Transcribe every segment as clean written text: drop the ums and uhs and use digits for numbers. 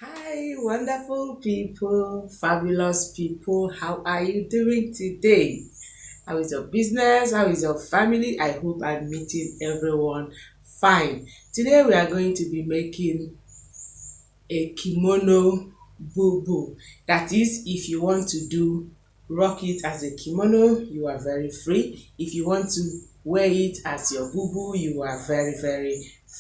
Hi, wonderful people, fabulous people. How are you doing today? How is your business? How is your family? I hope I'm meeting everyone fine. Today we are going to be making a kimono boo. That is, if you want to do rock it as a kimono, you are very free. If you want to wear it as your boo, you are very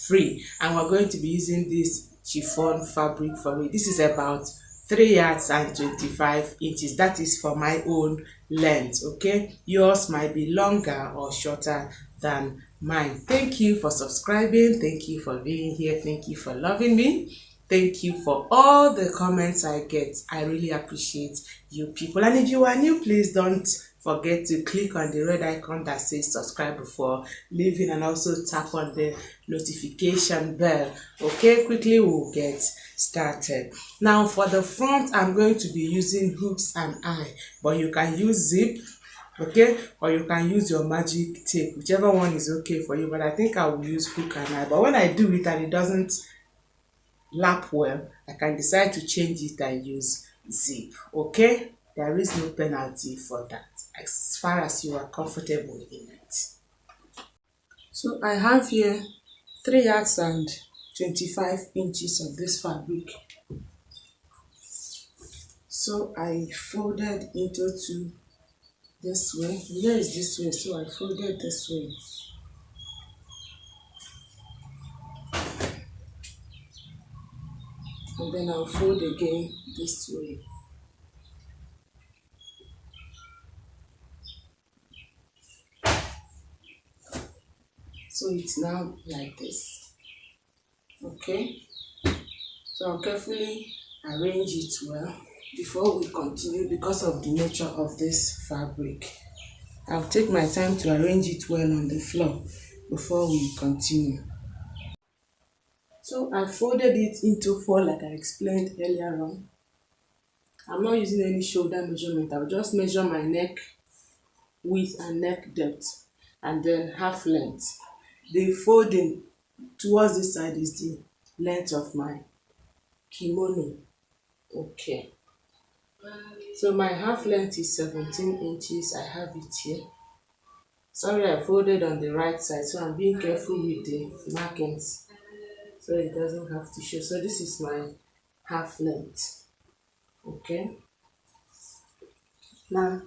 free. And we're going to be using this chiffon fabric for it. This is about 3 yards and 25 inches. That is for my own length. Okay, yours might be longer or shorter than mine. Thank you for subscribing. Thank you for being here. Thank you for loving me. Thank you for all the comments I get. I really appreciate you people. And if you are new, please don't forget to click on the red icon that says subscribe before leaving, and also tap on the notification bell. Okay, quickly we'll get started. Now for the front, I'm going to be using hooks and eye, but you can use zip, okay, or you can use your magic tape, whichever one is okay for you. But I think I will use hook and eye. But when I do it and it doesn't lap well, I can decide to change it and use zip. Okay, there is no penalty for that as far as you are comfortable in it. So I have here 3 yards and 25 inches of this fabric. So I folded into two this way. Here is this way, so I folded this way. And then I'll fold again this way. So it's now like this. Okay, so I'll carefully arrange it well before we continue because of the nature of this fabric. I'll take my time to arrange it well on the floor before we continue. So I folded it into four like I explained earlier on. I'm not using any shoulder measurement. I'll just measure my neck width and neck depth, and then half length. The folding towards this side is the length of my kimono. Okay, so my half length is 17 inches. I have it here. Sorry, I folded on the right side, so I'm being careful with the markings so it doesn't have to show. So this is my half length. Okay, now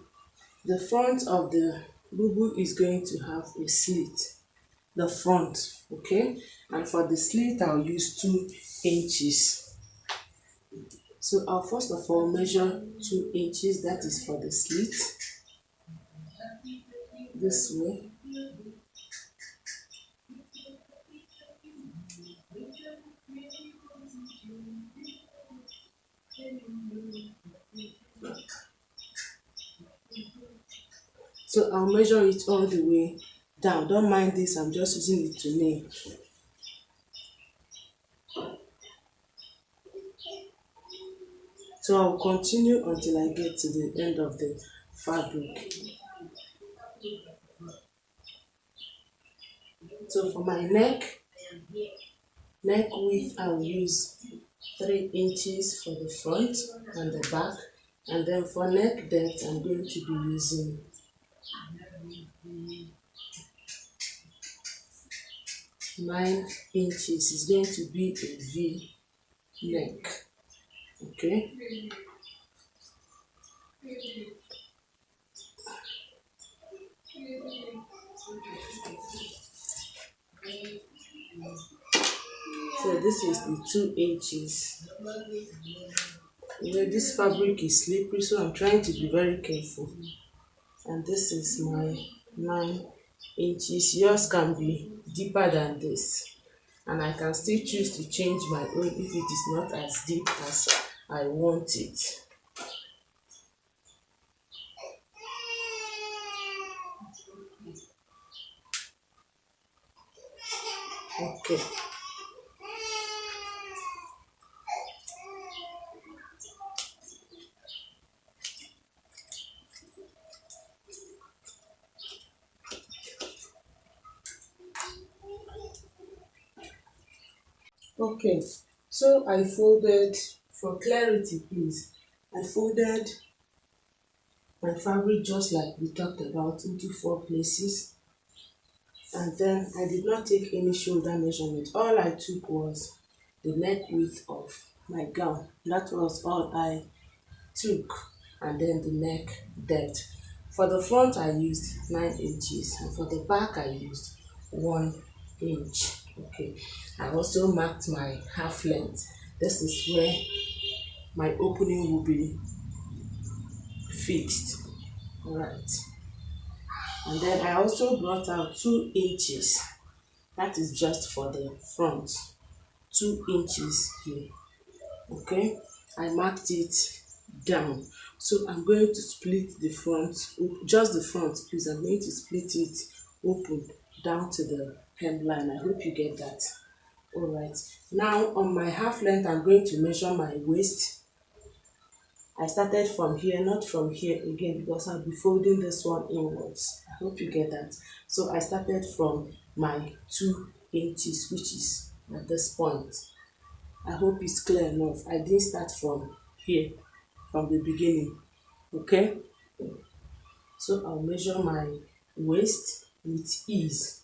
the front of the boo is going to have a slit, the front. Okay, and for the slit I'll use 2 inches. So I'll first of all measure 2 inches, that is for the slit, this way. So I'll measure it all the way down. Don't mind this, I'm just using it to nail. So I'll continue until I get to the end of the fabric. So for my neck width, I'll use 3 inches for the front and the back. And then for neck depth, I'm going to be using 9 inches. It's going to be a V neck. Okay. So this is the 2 inches. You know, this fabric is slippery, so I'm trying to be very careful. And this is my 9 inches. Yours can be deeper than this, and I can still choose to change my own if it is not as deep as I want it. Okay. Okay, so I folded For clarity, please, I folded my fabric just like we talked about into 4 places, and then I did not take any shoulder measurement. All I took was the neck width of my gown. That was all I took, and then the neck depth. For the front I used 9 inches, and for the back I used 1 inch. Okay, I also marked my half length. This is where my opening will be fixed. All right, and then I also brought out 2 inches. That is just for the front, 2 inches here. Okay, I marked it down. So I'm going to split the front, just the front, please. I'm going to split it open down to the hemline. I hope you get that. All right, now on my half length I'm going to measure my waist. I started from here, not from here again, because I'll be folding this one inwards. I hope you get that. So I started from my 2 inches, which is at this point. I hope it's clear enough. I didn't start from here, from the beginning. Okay? So I'll measure my waist with ease.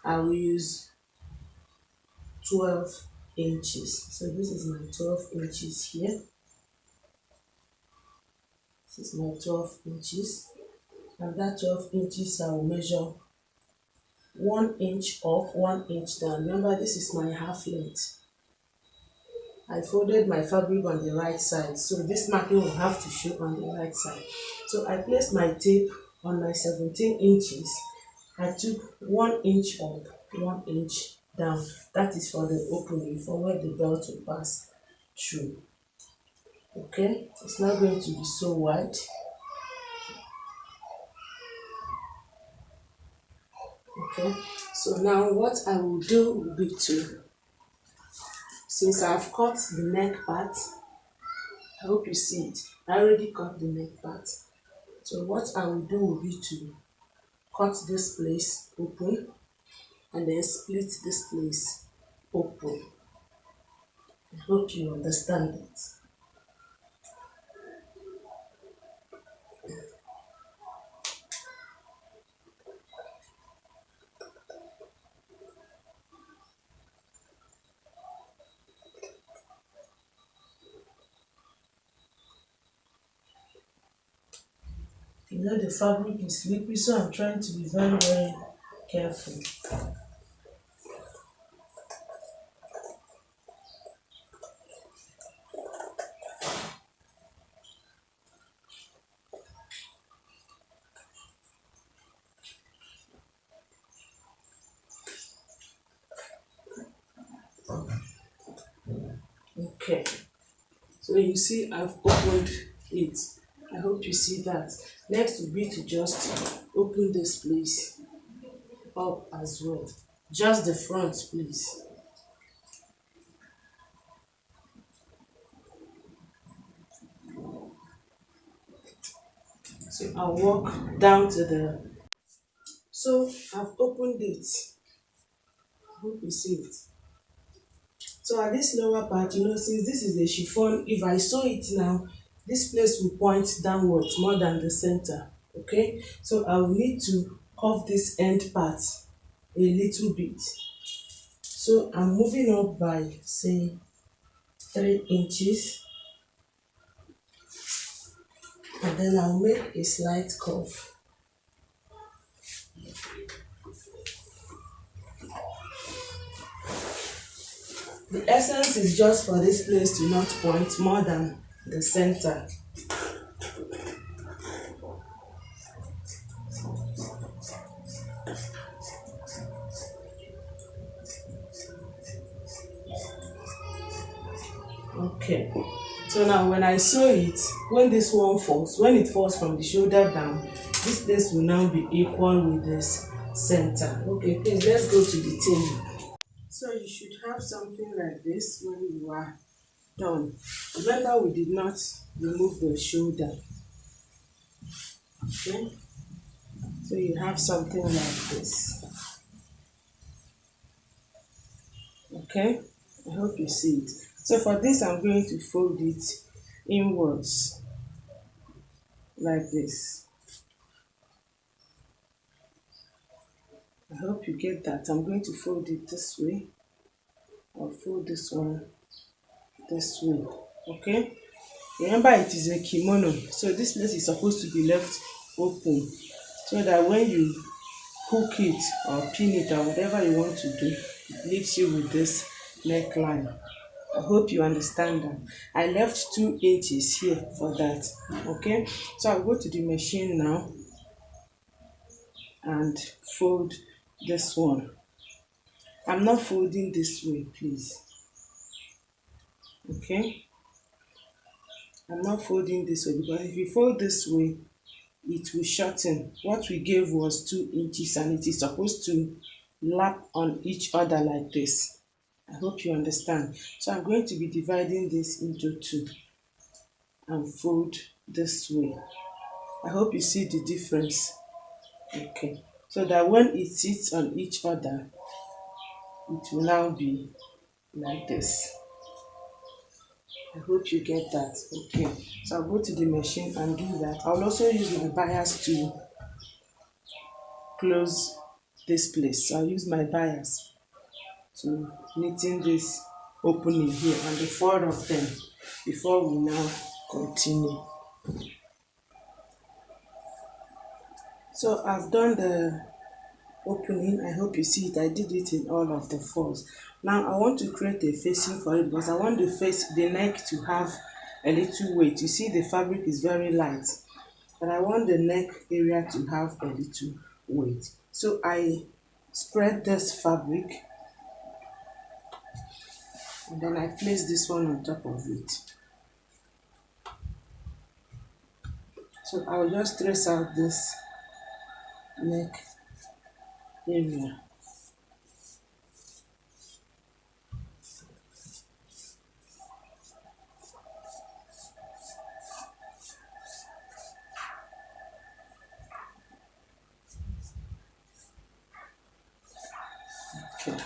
I will use 12 inches. So this is my 12 inches here. This is my 12 inches. And that 12 inches I will measure 1 inch up, 1 inch down. Remember, this is my half length. I folded my fabric on the right side, so this marking will have to show on the right side. So I placed my tape on my 17 inches. I took 1 inch up, 1 inch down. That is for the opening, for where the belt will pass through. Okay, it's not going to be so wide. Okay, so now what I will do will be to, since I've cut the neck part, I hope you see it. I already cut the neck part. So what I will do will be to cut this place open and then split this place open. I hope you understand it. You know the fabric is slippery, so I'm trying to be very, very careful. Okay, so you see I've opened it. I hope you see that. Next will be to just open this place up as well. Just the front, please. So I'll walk down to the, so I've opened it. I hope you see it. So at this lower part, you know, since this is the chiffon, if I sew it now, this place will point downwards more than the center. Okay, so I will need to curve this end part a little bit. So I'm moving up by, say, 3 inches, and then I'll make a slight curve. The essence is just for this place to not point more than the center. Okay, so now when I sew it, when this one falls, when it falls from the shoulder down, this place will now be equal with this center. Okay, please, let's go to the table. So you should have something like this when you are done. Remember, we did not remove the shoulder. Okay, so you have something like this. Okay, I hope you see it. So for this, I'm going to fold it inwards like this. I hope you get that. I'm going to fold it this way. I'll fold this one this way. Okay? Remember, it is a kimono, so this place is supposed to be left open so that when you hook it or pin it or whatever you want to do, it leaves you with this neckline. I hope you understand that. I left 2 inches here for that. Okay, so I'll go to the machine now and fold this one. I'm not folding this way, please. Okay, I'm not folding this way because if you fold this way, it will shorten. What we gave was 2 inches and it is supposed to lap on each other like this. I hope you understand. So I'm going to be dividing this into 2 and fold this way. I hope you see the difference. Okay, so that when it sits on each other, it will now be like this. I hope you get that. Okay, so I'll go to the machine and do that. I'll also use my bias to close this place. So I'll use my bias to knitting this opening here and the 4 of them before we now continue. So I've done the opening. I hope you see it. I did it in all of the 4s. Now I want to create a facing for it because I want the neck to have a little weight. You see the fabric is very light, but I want the neck area to have a little weight. So I spread this fabric and then I place this one on top of it. So I'll just trace out this neck area. Okay.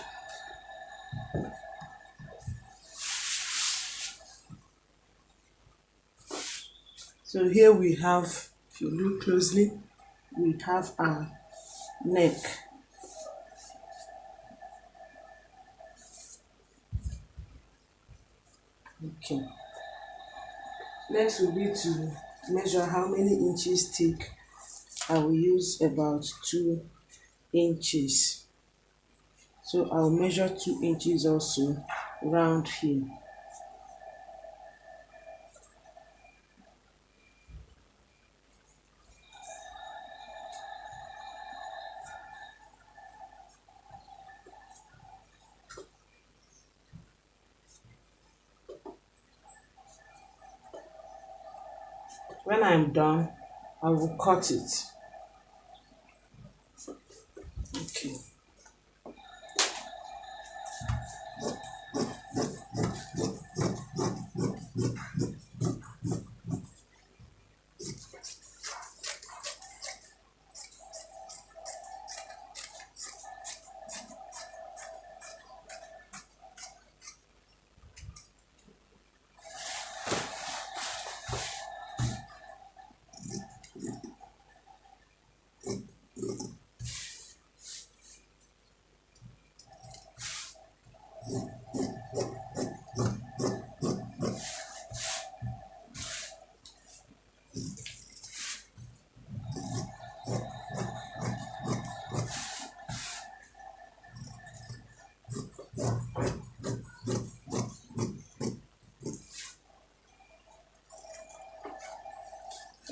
So here we have, if you look closely, we have our neck. Okay. Next will be to measure how many inches thick. I will use about 2 inches. So I'll measure 2 inches also round here. When I'm done, I will cut it. Okay.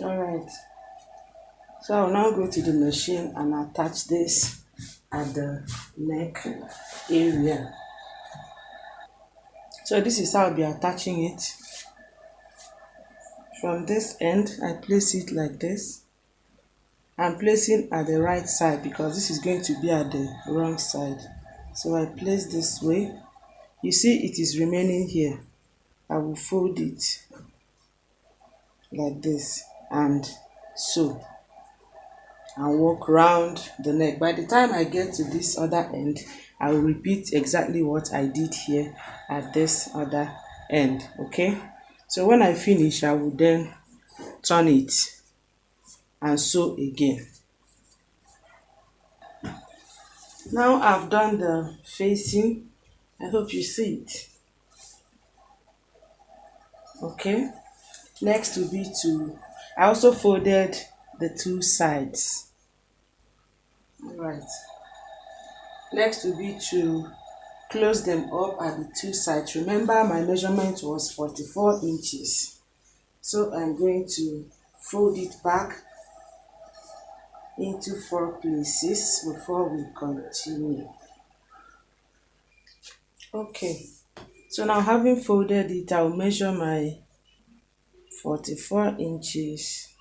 Alright, so I'll now go to the machine and attach this at the neck area. So this is how I'll be attaching it. From this end, I place it like this. I'm placing at the right side because this is going to be at the wrong side. So I place this way. You see it is remaining here. I will fold it like this and sew and walk round the neck. By the time I get to this other end, I will repeat exactly what I did here at this other end. Okay, so when I finish, I will then turn it and sew again. Now I've done the facing. I hope you see it. Okay, next will be I also folded the two sides. All right, next will be to close them up at the two sides. Remember, my measurement was 44 inches. So I'm going to fold it back into 4 places before we continue. Okay, so now having folded it, I'll measure my 44 inches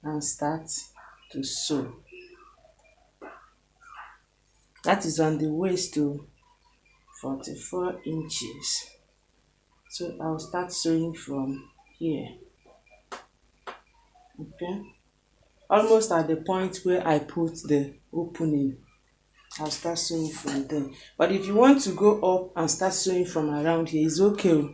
and start to sew. That is on the waist to 44 inches. So I'll start sewing from here. Okay, almost at the point where I put the opening, I'll start sewing from there. But if you want to go up and start sewing from around here, it's okay.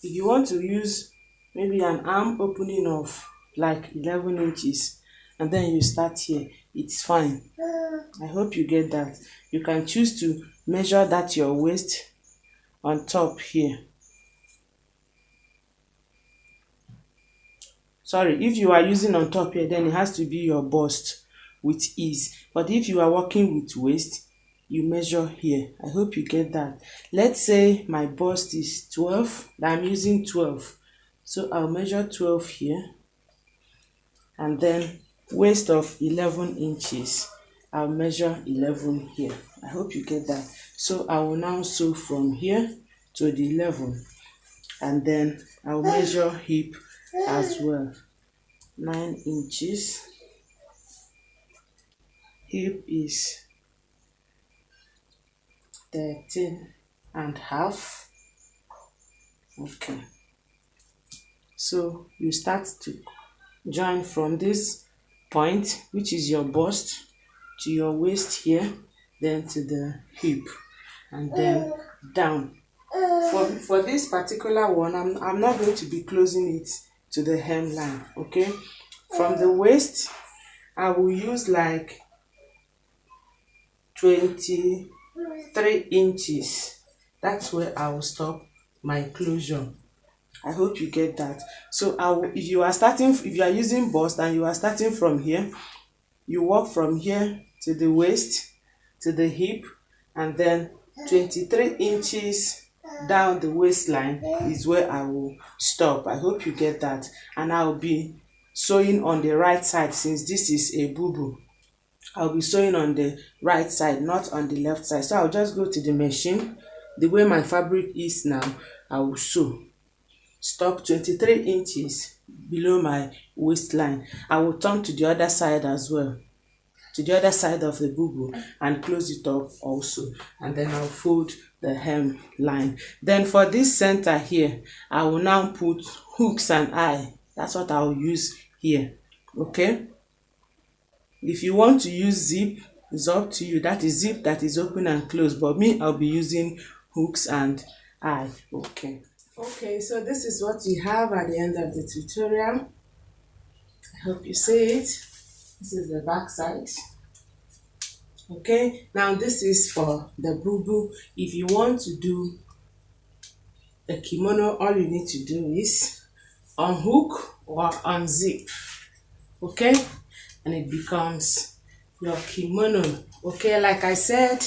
If you want to use maybe an arm opening of like 11 inches and then you start here, it's fine. I hope you get that. You can choose to measure that your waist on top here. Sorry, if you are using on top here, then it has to be your bust with ease. But if you are working with waist, you measure here. I hope you get that. Let's say my bust is 12, I'm using 12. So I'll measure 12 here. And then waist of 11 inches. I'll measure 11 here. I hope you get that. So I will now sew from here to the 11. And then I'll measure hip as well. 9 inches. Hip is 13 and half. Okay, so you start to join from this point, which is your bust, to your waist here, then to the hip, and then down. For this particular one, I'm not going to be closing it to the hemline. Okay, from the waist I will use like 23 inches. That's where I will stop my closure. I hope you get that. So if you are using bust and you are starting from here, you walk from here to the waist, to the hip, and then 23 inches down the waistline is where I will stop. I hope you get that. And I'll be sewing on the right side. Since this is a boo-boo, I'll be sewing on the right side, not on the left side. So I'll just go to the machine. The way my fabric is now, I will sew. Stop 23 inches below my waistline. I will turn to the other side as well, to the other side of the boo-boo, and close it up also. And then I'll fold the hem line. Then for this center here, I will now put hooks and eye. That's what I'll use here. Okay, if you want to use zip, it's up to you. That is zip that is open and closed, but me, I'll be using hooks and eye. Okay, so this is what we have at the end of the tutorial. I hope you see it. This is the back side. Okay, now this is for the boo-boo. If you want to do the kimono, all you need to do is unhook or unzip. Okay, and it becomes your kimono. Okay, like I said,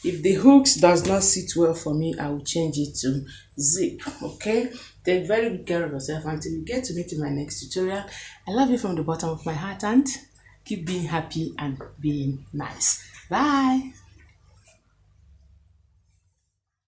if the hooks does not sit well for me, I will change it to zip. Okay, take very good care of yourself until you get to meet in my next tutorial. I love you from the bottom of my heart, and keep being happy and being nice. Bye.